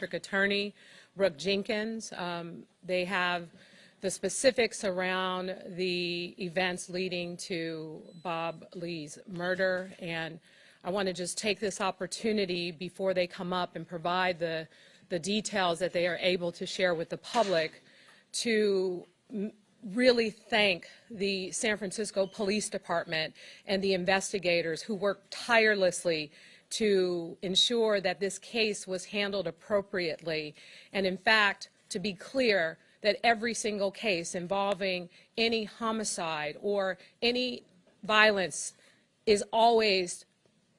District Attorney, Brooke Jenkins. They have the specifics around the events leading to Bob Lee's murder, and I want to just take this opportunity before they come up and provide the details that they are able to share with the public to really thank the San Francisco Police Department and the investigators who worked tirelessly to ensure that this case was handled appropriately. And in fact, to be clear, that every single case involving any homicide or any violence is always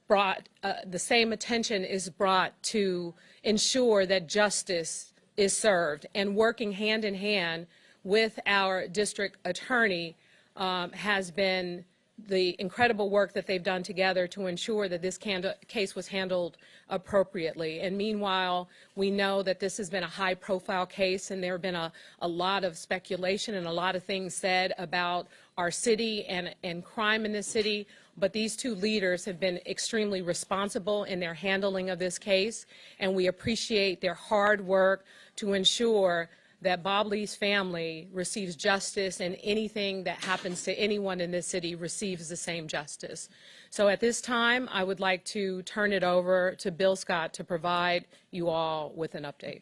brought, the same attention is brought to ensure that justice is served. And working hand in hand with our district attorney has been the incredible work that they've done together to ensure that this case was handled appropriately. And meanwhile, we know that this has been a high-profile case, and there have been a lot of speculation and a lot of things said about our city and crime in this city, but these two leaders have been extremely responsible in their handling of this case, and we appreciate their hard work to ensure that Bob Lee's family receives justice, and anything that happens to anyone in this city receives the same justice. So at this time, I would like to turn it over to Bill Scott to provide you all with an update.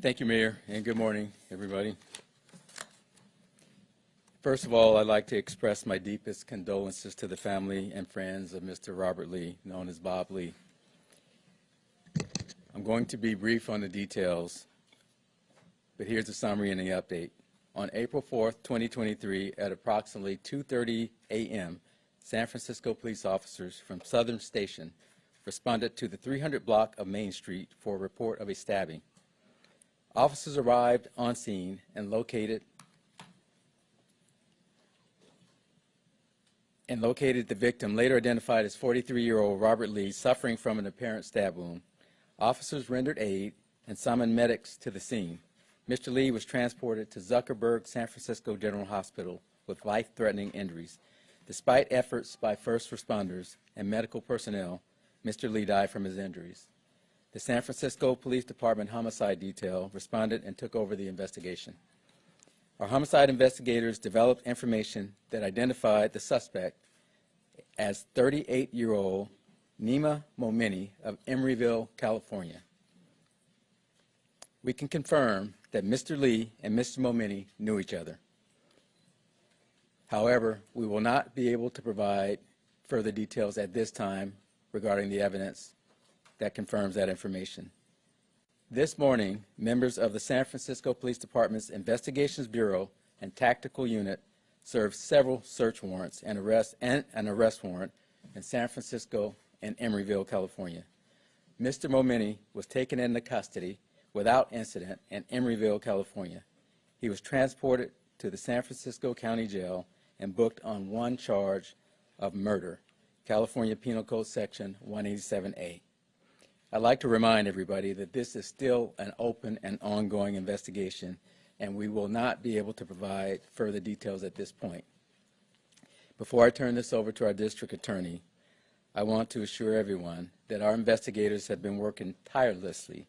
Thank you, Mayor, and good morning, everybody. First of all, I'd like to express my deepest condolences to the family and friends of Mr. Robert Lee, known as Bob Lee. I'm going to be brief on the details, but here's a summary and the update. On April 4th, 2023, at approximately 2:30 a.m., San Francisco police officers from Southern Station responded to the 300 block of Main Street for a report of a stabbing. Officers arrived on scene and located the victim, later identified as 43-year-old Robert Lee, suffering from an apparent stab wound. Officers rendered aid and summoned medics to the scene. Mr. Lee was transported to Zuckerberg San Francisco General Hospital with life-threatening injuries. Despite efforts by first responders and medical personnel, Mr. Lee died from his injuries. The San Francisco Police Department Homicide Detail responded and took over the investigation. Our homicide investigators developed information that identified the suspect as 38-year-old Nima Momeni of Emeryville, California. We can confirm that Mr. Lee and Mr. Momeni knew each other. However, we will not be able to provide further details at this time regarding the evidence that confirms that information. This morning, members of the San Francisco Police Department's Investigations Bureau and Tactical Unit served several search warrants and an arrest warrant in San Francisco and Emeryville, California. Mr. Momeni was taken into custody without incident in Emeryville, California. He was transported to the San Francisco County Jail and booked on one charge of murder, California Penal Code Section 187A. I'd like to remind everybody that this is still an open and ongoing investigation, and we will not be able to provide further details at this point. Before I turn this over to our district attorney, I want to assure everyone that our investigators have been working tirelessly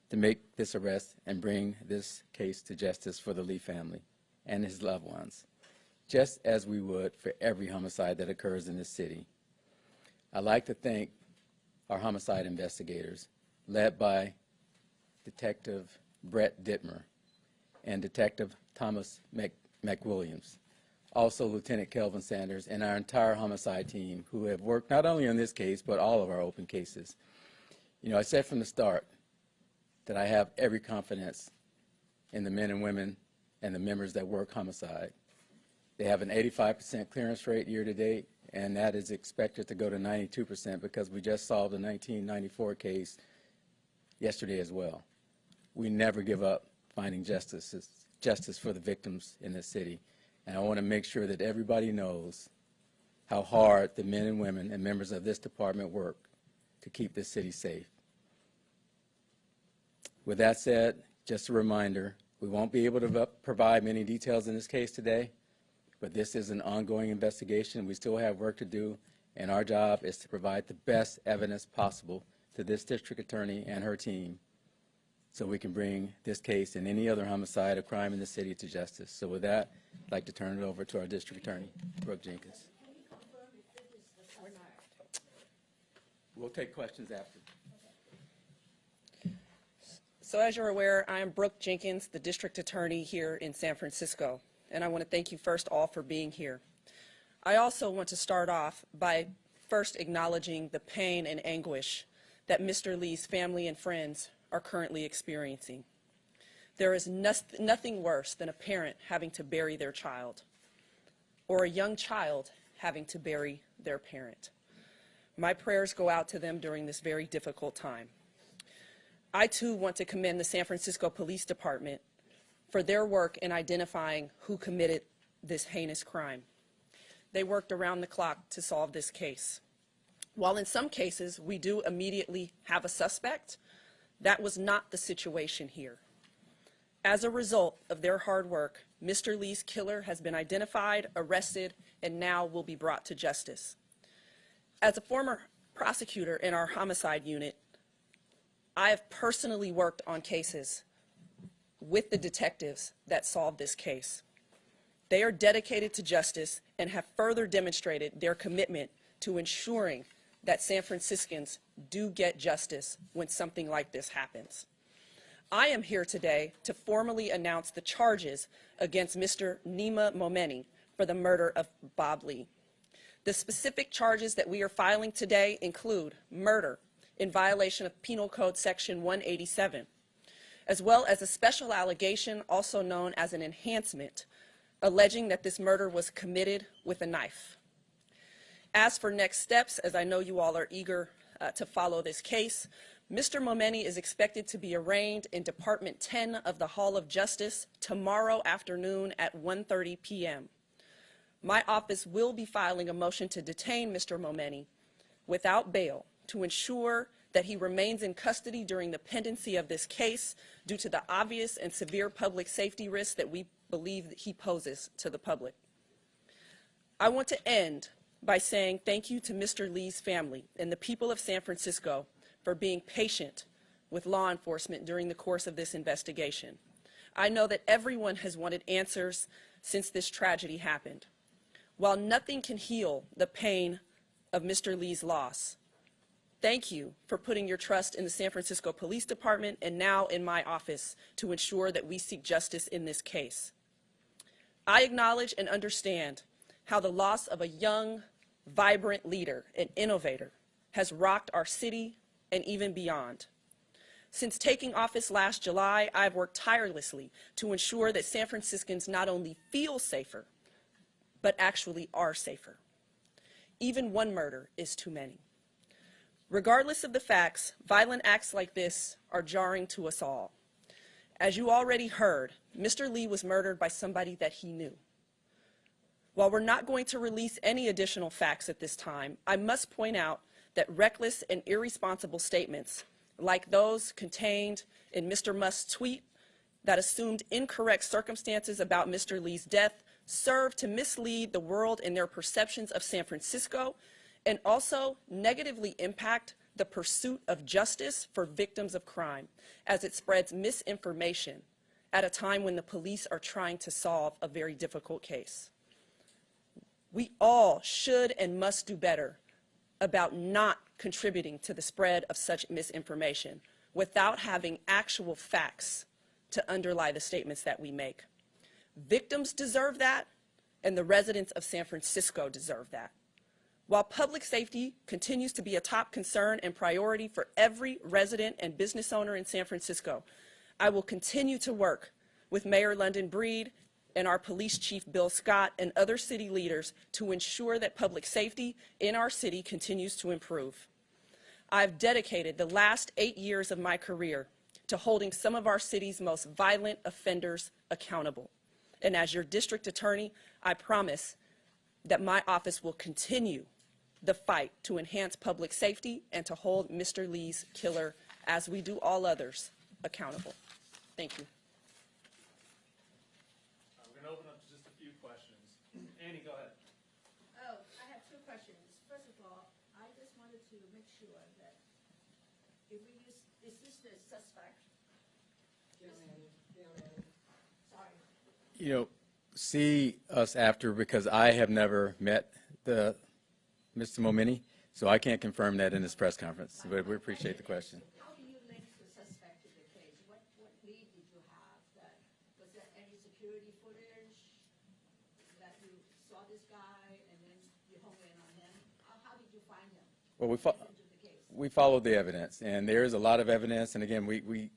to make this arrest and bring this case to justice for the Lee family and his loved ones, just as we would for every homicide that occurs in this city. I'd like to thank our homicide investigators, led by Detective Brett Dittmer and Detective Thomas McWilliams, also Lieutenant Kelvin Sanders, and our entire homicide team, who have worked not only on this case, but all of our open cases. You know, I said from the start that I have every confidence in the men and women and the members that work homicide. They have an 85% clearance rate year to date, and that is expected to go to 92% because we just solved a 1994 case yesterday as well. We never give up finding justice for the victims in this city. And I want to make sure that everybody knows how hard the men and women and members of this department work to keep this city safe. With that said, just a reminder, we won't be able to provide many details in this case today, but this is an ongoing investigation. We still have work to do, and our job is to provide the best evidence possible to this district attorney and her team so we can bring this case and any other homicide or crime in the city to justice. So with that, I'd like to turn it over to our district attorney, Brooke Jenkins. We'll take questions after. So as you're aware, I am Brooke Jenkins, the district attorney here in San Francisco, and I want to thank you first all for being here. I also want to start off by first acknowledging the pain and anguish that Mr. Lee's family and friends are currently experiencing. There is nothing worse than a parent having to bury their child, or a young child having to bury their parent. My prayers go out to them during this very difficult time. I too want to commend the San Francisco Police Department for their work in identifying who committed this heinous crime. They worked around the clock to solve this case. While in some cases we do immediately have a suspect, that was not the situation here. As a result of their hard work, Mr. Lee's killer has been identified, arrested, and now will be brought to justice. As a former prosecutor in our homicide unit, I have personally worked on cases with the detectives that solved this case. They are dedicated to justice and have further demonstrated their commitment to ensuring that San Franciscans do get justice when something like this happens. I am here today to formally announce the charges against Mr. Nima Momeni for the murder of Bob Lee. The specific charges that we are filing today include murder in violation of Penal Code Section 187, as well as a special allegation, also known as an enhancement, alleging that this murder was committed with a knife. As for next steps, as I know you all are eager to follow this case, Mr. Momeni is expected to be arraigned in Department 10 of the Hall of Justice tomorrow afternoon at 1:30 p.m. My office will be filing a motion to detain Mr. Momeni without bail to ensure that he remains in custody during the pendency of this case due to the obvious and severe public safety risks that we believe that he poses to the public. I want to end by saying thank you to Mr. Lee's family and the people of San Francisco for being patient with law enforcement during the course of this investigation. I know that everyone has wanted answers since this tragedy happened. While nothing can heal the pain of Mr. Lee's loss, thank you for putting your trust in the San Francisco Police Department and now in my office to ensure that we seek justice in this case. I acknowledge and understand how the loss of a young, vibrant leader and innovator has rocked our city and even beyond. Since taking office last July, I've worked tirelessly to ensure that San Franciscans not only feel safer, but actually are safer. Even one murder is too many. Regardless of the facts, violent acts like this are jarring to us all. As you already heard, Mr. Lee was murdered by somebody that he knew. While we're not going to release any additional facts at this time, I must point out that reckless and irresponsible statements like those contained in Mr. Musk's tweet that assumed incorrect circumstances about Mr. Lee's death serve to mislead the world in their perceptions of San Francisco and also negatively impact the pursuit of justice for victims of crime as it spreads misinformation at a time when the police are trying to solve a very difficult case. We all should and must do better about not contributing to the spread of such misinformation without having actual facts to underlie the statements that we make. Victims deserve that, and the residents of San Francisco deserve that. While public safety continues to be a top concern and priority for every resident and business owner in San Francisco, I will continue to work with Mayor London Breed and our police chief, Bill Scott, and other city leaders to ensure that public safety in our city continues to improve. I've dedicated the last 8 years of my career to holding some of our city's most violent offenders accountable. And as your district attorney, I promise that my office will continue the fight to enhance public safety and to hold Mr. Lee's killer, as we do all others, accountable. Thank you. We're going to open up to just a few questions. Annie, go ahead. Oh, I have two questions. First of all, if we use, is this the suspect? Sorry. You know, see us after, because I have never met Mr. Momini, so I can't confirm that in this press conference, but we appreciate the question. How do you link the suspect to the case? What lead did you have? Was there any security footage that you saw this guy and then you hone in on him? How did you find him? Well, Into the case? we followed the evidence, and there is a lot of evidence, and again,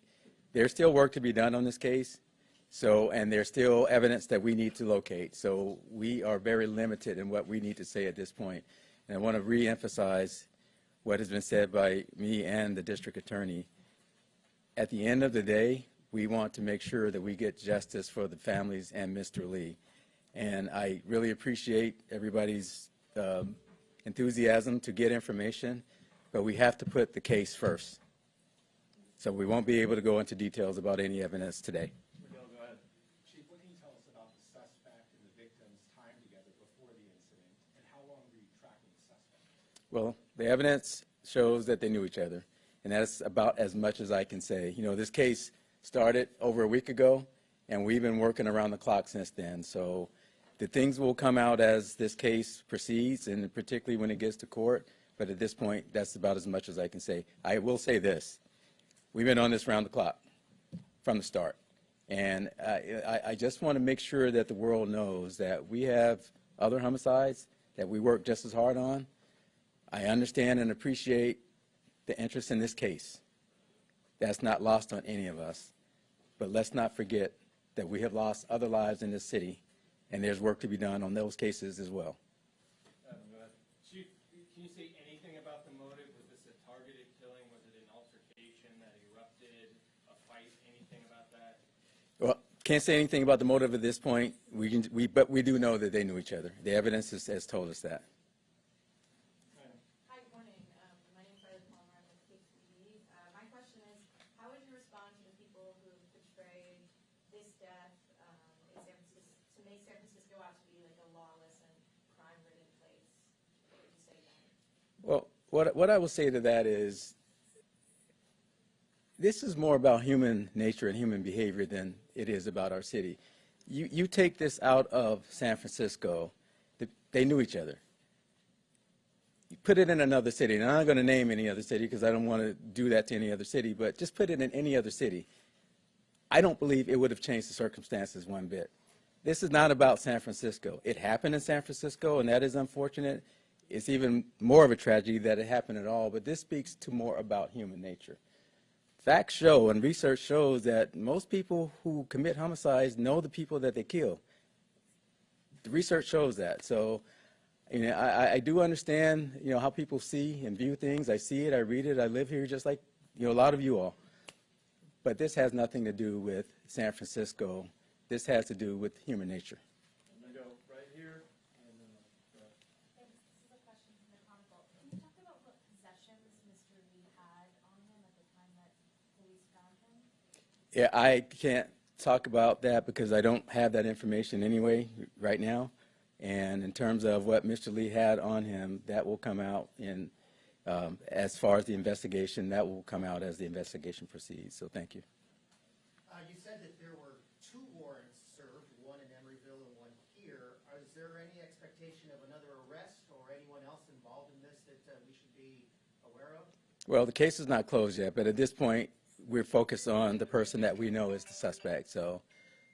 there's still work to be done on this case, and there's still evidence that we need to locate, so we are very limited in what we need to say at this point. And I want to reemphasize what has been said by me and the district attorney. At the end of the day, we want to make sure that we get justice for the families and Mr. Lee. And I really appreciate everybody's enthusiasm to get information, but we have to put the case first. So we won't be able to go into details about any evidence today. Miguel, go ahead. Chief, what can you tell us about the suspect and the victim's time together before the incident, and how long were you tracking the suspect? Well, the evidence shows that they knew each other, and that's about as much as I can say. You know, this case started over a week ago, and we've been working around the clock since then. So the things will come out as this case proceeds, and particularly when it gets to court, but at this point, that's about as much as I can say. I will say this. We've been on this round the clock from the start, and I just want to make sure that the world knows that we have other homicides that we work just as hard on. I understand and appreciate the interest in this case. That's not lost on any of us. But let's not forget that we have lost other lives in this city, and there's work to be done on those cases as well. Chief, can you say anything about the motive? Was this a targeted killing? Was it an altercation that erupted, a fight, anything about that? Well, can't say anything about the motive at this point. But we do know that they knew each other. The evidence has told us that. Hi, good morning. My name is Riley Palmer. I'm with KCB. My question is, how would you respond to the people who portrayed this death in San Francisco, to make San Francisco out to be like a lawless and crime-ridden place? What would you say to them? Well, what I will say to that is, this is more about human nature and human behavior than it is about our city. You take this out of San Francisco, they knew each other. You put it in another city, and I'm not going to name any other city because I don't want to do that to any other city, but just put it in any other city. I don't believe it would have changed the circumstances one bit. This is not about San Francisco. It happened in San Francisco, and that is unfortunate. It's even more of a tragedy that it happened at all, but this speaks to more about human nature. Facts show and research shows that most people who commit homicides know the people that they kill. The research shows that. So, you know, I do understand, you know, how people see and view things. I see it, I read it, I live here just like, you know, a lot of you all. But this has nothing to do with San Francisco. This has to do with human nature. I'm going to go right here. And, Thanks. This is a question from the Chronicle. Can you talk about what possessions Mr. Lee had on him at the time that police found him? Yeah, I can't talk about that because I don't have that information anyway right now. And in terms of what Mr. Lee had on him, that will come out in, as far as the investigation, that will come out as the investigation proceeds. So thank you. You said that there were 2 warrants served, one in Emeryville and one here. Is there any expectation of another arrest or anyone else involved in this that we should be aware of? Well, the case is not closed yet, but at this point, we're focused on the person that we know is the suspect. So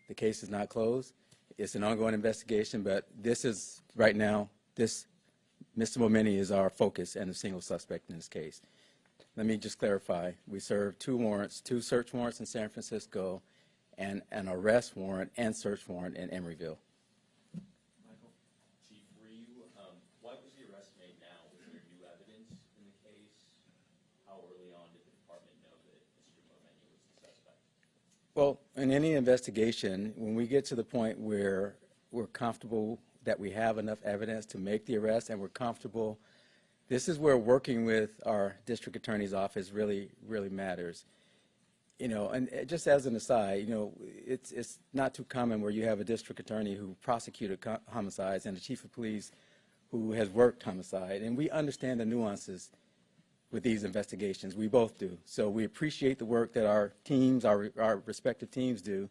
the case is not closed. It's an ongoing investigation, but this is, right now, Mr. Momini is our focus and the single suspect in this case. Let me just clarify. We served 2 warrants, 2 search warrants in San Francisco, and an arrest warrant and search warrant in Emeryville. Michael? Chief, why was the arrest made now? Was there new evidence in the case? How early on did the department know that Mr. Momini was the suspect? Well, in any investigation, when we get to the point where we're comfortable that we have enough evidence to make the arrest and we're comfortable, this is where working with our district attorney's office really, really matters. You know, and just as an aside, you know, it's not too common where you have a district attorney who prosecuted homicides and a chief of police who has worked homicide, and we understand the nuances with these investigations. We both do. So we appreciate the work that our teams, our respective teams do.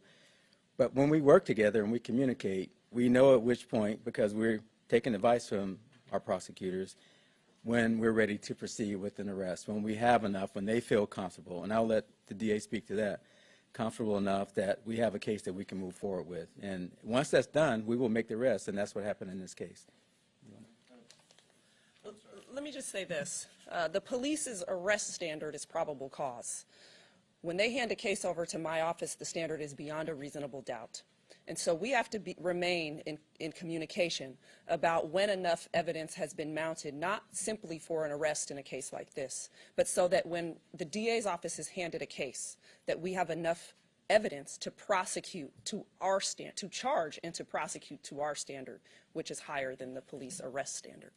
But when we work together and we communicate, we know at which point, because we're taking advice from our prosecutors, when we're ready to proceed with an arrest, when we have enough, when they feel comfortable, and I'll let the DA speak to that, comfortable enough that we have a case that we can move forward with. And once that's done, we will make the arrest, and that's what happened in this case. Let me just say this. The police's arrest standard is probable cause. When they hand a case over to my office, the standard is beyond a reasonable doubt. And so we have to remain in communication about when enough evidence has been mounted, not simply for an arrest in a case like this, but so that when the DA's office is handed a case, that we have enough evidence to prosecute to our to charge and to prosecute to our standard, which is higher than the police arrest standard.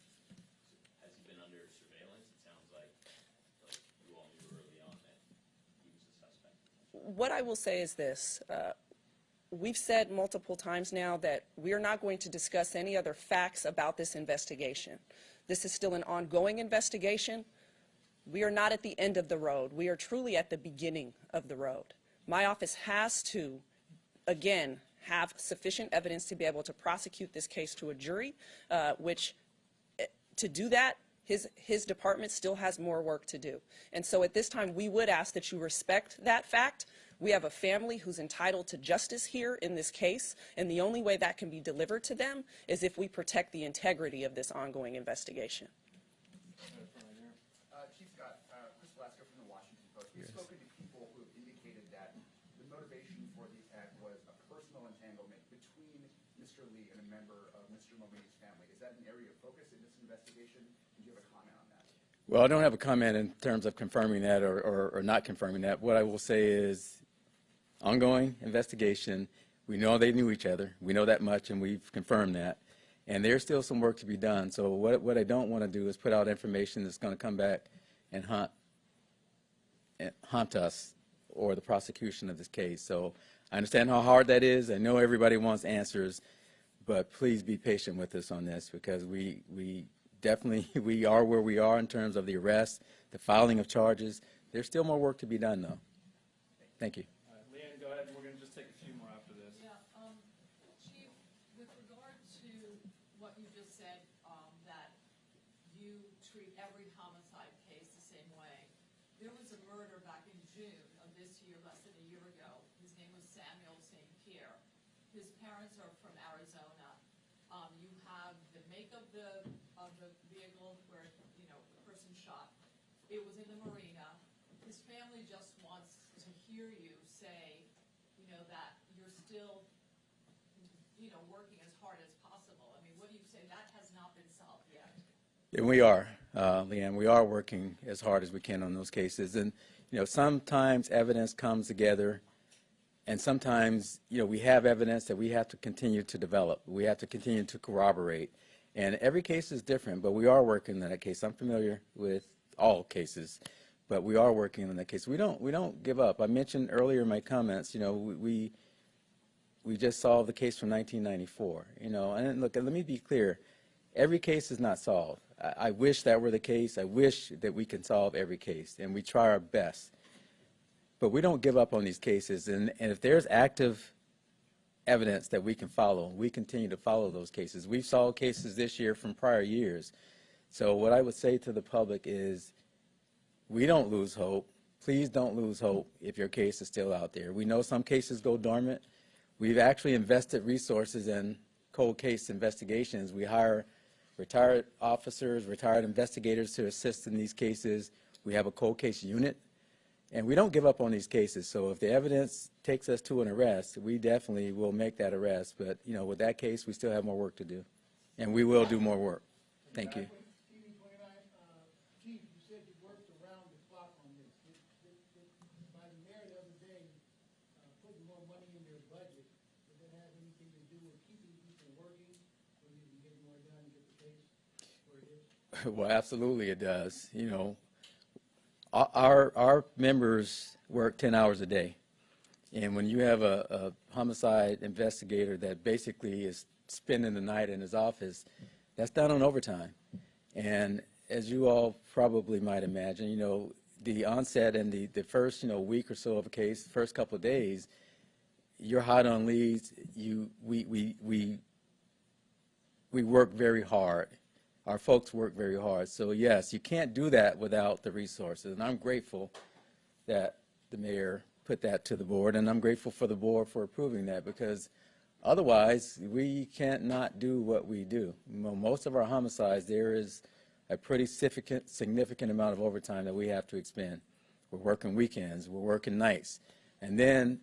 Has he been under surveillance? It sounds like you all knew early on that he was a suspect. What I will say is this. We've said multiple times now that we are not going to discuss any other facts about this investigation. This is still an ongoing investigation. We are not at the end of the road. We are truly at the beginning of the road. My office has to, again, have sufficient evidence to be able to prosecute this case to a jury, which, to do that, his department still has more work to do. And so at this time, we would ask that you respect that fact. We have a family who's entitled to justice here in this case, and the only way that can be delivered to them is if we protect the integrity of this ongoing investigation. Chief Scott, Chris Velasco from the Washington Post. We've spoken to people who have indicated that the motivation for the attack was a personal entanglement between Mr. Lee and a member of Mr. Mulvaney's family. Is that an area of focus in this investigation? And do you have a comment on that? Well, I don't have a comment in terms of confirming that or not confirming that. What I will say is ongoing investigation. We know they knew each other. We know that much, and we've confirmed that. And there's still some work to be done. So what I don't want to do is put out information that's going to come back and haunt us or the prosecution of this case. So I understand how hard that is. I know everybody wants answers, but please be patient with us on this, because we definitely we are where we are in terms of the arrest, the filing of charges. There's still more work to be done, though. Thank you. Leanne, go ahead, and we're going to just take a few more after this. Yeah, Chief, with regard to what you just said, that you treat every homicide case the same way, there was a murder back in June of this year, less than a year ago. His name was Samuel St. Pierre. His parents are from Arizona. You have the make of the vehicle where, the person shot. It was in the marina. His family just wants to hear you say, that you're still, working as hard as possible. I mean, what do you say? That has not been solved yet. And we are, Leanne, we are working as hard as we can on those cases. And, sometimes evidence comes together, and sometimes, we have evidence that we have to continue to develop. We have to continue to corroborate. And every case is different, but we are working on that case. I'm familiar with all cases, but we are working on that case. We don't give up. I mentioned earlier in my comments, we just solved the case from 1994. And look, let me be clear. Every case is not solved. I wish that were the case. I wish that we can solve every case, and we try our best. But we don't give up on these cases. And if there's active evidence that we can follow, we continue to follow those cases. We've solved cases this year from prior years. So what I would say to the public is, we don't lose hope. Please don't lose hope if your case is still out there. We know some cases go dormant. We've actually invested resources in cold case investigations. We hire retired officers, retired investigators to assist in these cases. We have a cold case unit, and we don't give up on these cases. So if the evidence takes us to an arrest, we definitely will make that arrest. But, with that case, we still have more work to do, and we will do more work. Thank you. Chief, you said you worked around the clock on this. By the mayor the other day putting more money in their budget, does that have anything to do with keeping people working, or you can get more done and get the case where it is? Well, absolutely it does. Our members work 10 hours a day. And when you have a homicide investigator that basically is spending the night in his office, that's done on overtime. And as you all probably might imagine, the onset and the first, week or so of a case, first couple of days, you're hot on leads. We work very hard. Our folks work very hard. So yes, you can't do that without the resources. And I'm grateful that the mayor put that to the board, and I'm grateful for the board for approving that, because otherwise we can't not do what we do. Most of our homicides, there is a pretty significant amount of overtime that we have to expend. We're working weekends, we're working nights. And then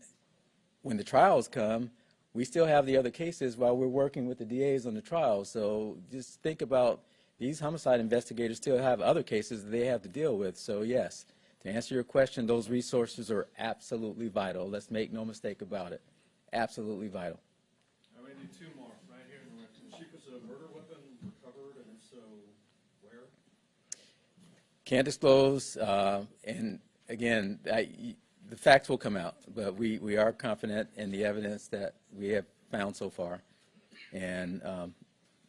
when the trials come, we still have the other cases while we're working with the DAs on the trials. So just think about, these homicide investigators still have other cases that they have to deal with. So yes, to answer your question, those resources are absolutely vital. Let's make no mistake about it. Absolutely vital. I may need two more right here in the room. Chief, is a murder weapon recovered, and if so, where? Can't disclose, and again, the facts will come out, but we are confident in the evidence that we have found so far, and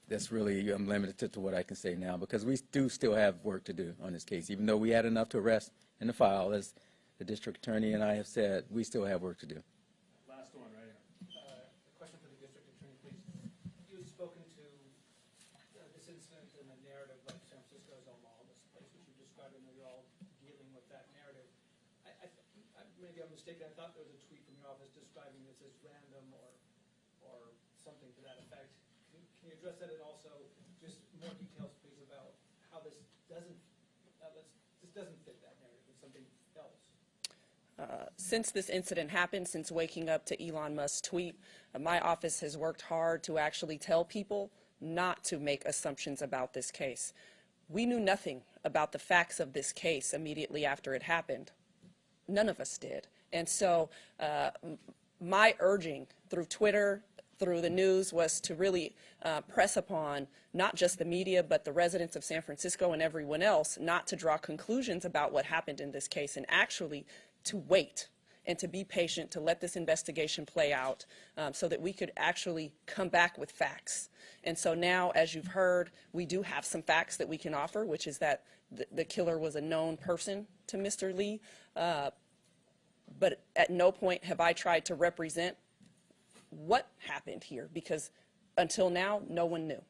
that's really limited to what I can say now, because we do still have work to do on this case. Even though we had enough to arrest in the file, as the district attorney and I have said, we still have work to do. Last one right here. A question for the district attorney, please. You've spoken to this incident in a narrative like San Francisco is a lawless place, which you described, and you're all dealing with that narrative. Maybe I'm mistaken. I thought there was a tweet from your office describing this as random or something to that effect. Can you address that, and also just more details, please, about how this doesn't fit that narrative? It's something else. Since this incident happened, since waking up to Elon Musk's tweet, my office has worked hard to actually tell people not to make assumptions about this case. We knew nothing about the facts of this case immediately after it happened. None of us did. And so my urging through Twitter, through the news, was to really press upon not just the media, but the residents of San Francisco and everyone else not to draw conclusions about what happened in this case, and actually to wait and to be patient, to let this investigation play out so that we could actually come back with facts. And so now, as you've heard, we do have some facts that we can offer, which is that the killer was a known person to Mr. Lee. But at no point have I tried to represent what happened here, because until now, no one knew.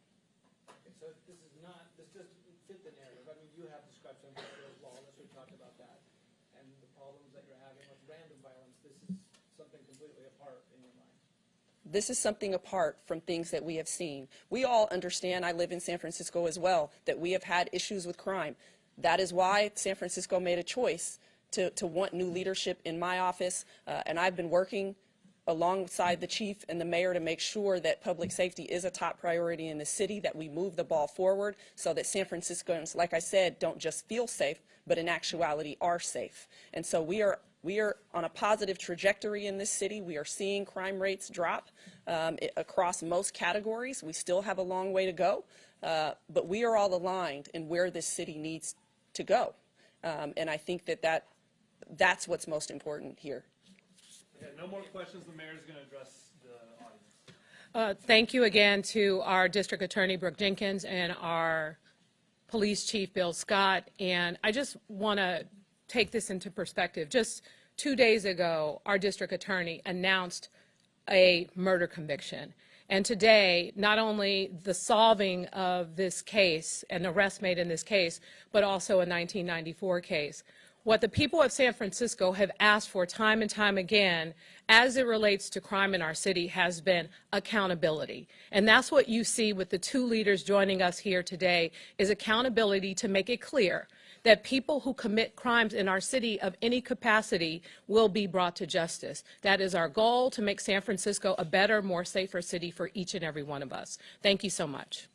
Okay, so this doesn't fit the narrative. I mean, you have described San Francisco as lawless. We talked about that. And the problems that you're having with random violence, this is something completely apart in your mind. This is something apart from things that we have seen. We all understand, I live in San Francisco as well, that we have had issues with crime. That is why San Francisco made a choice to want new leadership in my office, and I've been working alongside the chief and the mayor to make sure that public safety is a top priority in the city, that we move the ball forward so that San Franciscans, like I said, don't just feel safe, but in actuality are safe. And so we are on a positive trajectory in this city. We are seeing crime rates drop across most categories. We still have a long way to go, but we are all aligned in where this city needs to go. And I think that's what's most important here. Okay, no more questions. The mayor's going to address the audience. Thank you again to our District Attorney, Brooke Jenkins, and our Police Chief, Bill Scott. And I just want to take this into perspective. Just 2 days ago, our District Attorney announced a murder conviction. And today, not only the solving of this case, an arrest made in this case, but also a 1994 case. What the people of San Francisco have asked for time and time again as it relates to crime in our city has been accountability. And that's what you see with the two leaders joining us here today, is accountability to make it clear that people who commit crimes in our city of any capacity will be brought to justice. That is our goal, to make San Francisco a better, more safer city for each and every one of us. Thank you so much.